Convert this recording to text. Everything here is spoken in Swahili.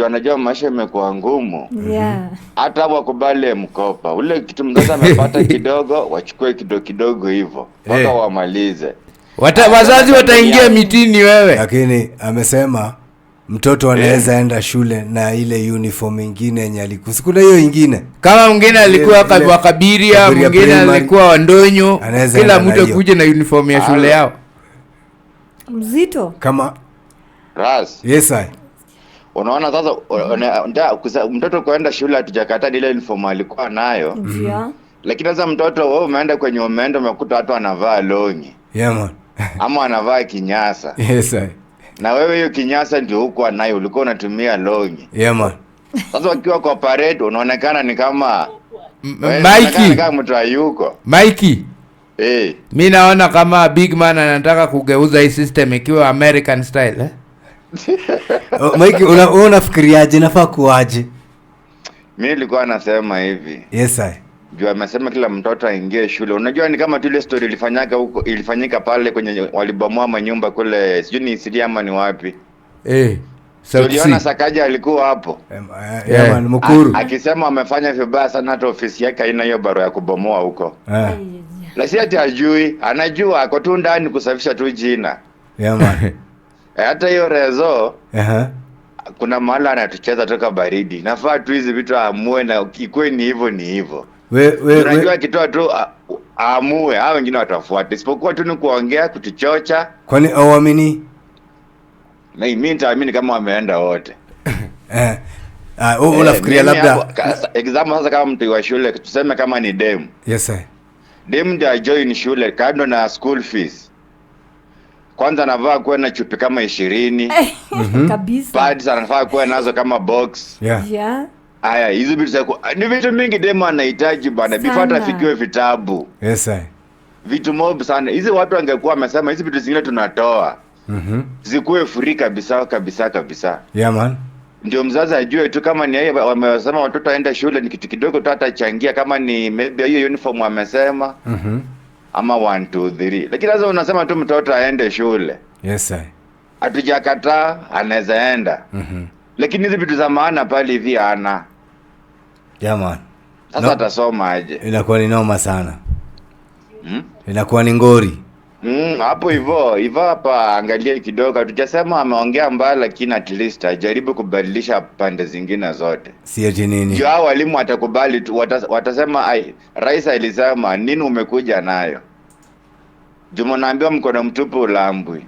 Wanajua maisha imekuwa ngumu. Yeah. Hata wakubali mkopa. Ule kitu mzazi amepata kidogo, wachukue kidogo hivyo. Mpaka wamalize. Wazazi wataingia mitini wewe. Lakini amesema mtoto anaweza enda shule na ile uniform nyingine yenye alikuwa. Sikuna hiyo nyingine. Kama mwingine alikuwa kwa Kabiria, mwingine alikuwa Wandonyo, kila mtu akuje na uniform ya shule yao. Mzito. Kama Ras. Yes I. Unaona sasa mtoto kuenda shule hatujakata ile uniform alikuwa nayo. Yeah. Lakini sasa mtoto wewe umeenda kwenye umekuta watu wanavaa longi. Yeah man. Ama anavaa kinyasa. Yes I. Na wewe hiyo kinyasa ndio huko nayo ulikuwa unatumia longi. Yeah man. Sasa wakiwa kwa parade unaonekana ni kama Mikey. Kama mtu hayuko. Mikey. Mimi naona kama big man anataka kugeuza hii system ikiwa American style Mikey, unafikiriaje nafaa kuaje? Mimi nilikuwa nasema hivi. Yes I. Juu amesema kila mtoto aingie shule. Unajua ni kama tu ile story ilifanyika pale kwenye walibomoa manyumba kule, sijui ni Siria ama ni wapi. Uliona Sakaja alikuwa hapo. Yeah man, Mukuru. Akisema amefanya vibaya sana, hata ofisi yake haina hiyo barua ya kubomoa huko. Na si ati hajui, anajua ako tu ndani kusafisha tu jina. Yeah man. Hata hiyo Rezo kuna mahali anatucheza toka baridi. Nafaa tu hizi vitu aamue na ikuwe ni hivyo. Unajua kitoa tu aamue, hao wengine watafuata. Isipokuwa tu ni kuongea, kutuchocha. Kwani auamini? Mimi nitaamini kama wameenda wote. Unafikiria labda example sasa kama mtu wa shule tuseme kama ni dem. Yes sir. Dem ndio join shule kando na school fees. Kwanza anavaa kuwa na chupi kama 20. Kabisa. Pads anafaa kuwa nazo kama box. Yeah. Haya, hizo vitu ni vitu mingi demo anahitaji bana, before afikiwe vitabu. Yes sir. Vitu mob sana. Hizi watu wangekuwa wamesema hizi vitu zingine tunatoa. Zikuwe free kabisa. Yeah man. Ndio mzazi ajue tu kama ni yeye wamesema watoto aende shule ni kitu kidogo tu atachangia, kama ni maybe hiyo uniform wamesema. Ama 1 2 3. Lakini sasa unasema tu mtoto aende shule. Yes sir. Hatujakataa anaweza enda. Lakini hizi vitu za maana pale hivi ana. Yeah man. Sasa atasoma aje? Inakuwa ni noma sana. Inakuwa ni ngori. Hapo hivyo hapa angalia kidogo, tujasema ameongea mbaya, lakini at least ajaribu kubadilisha pande zingine zote. Si eti nini? Juu hao walimu watakubali tu, watasema rais alisema nini umekuja nayo. Juma naambiwa mkono mtupu ulambwi.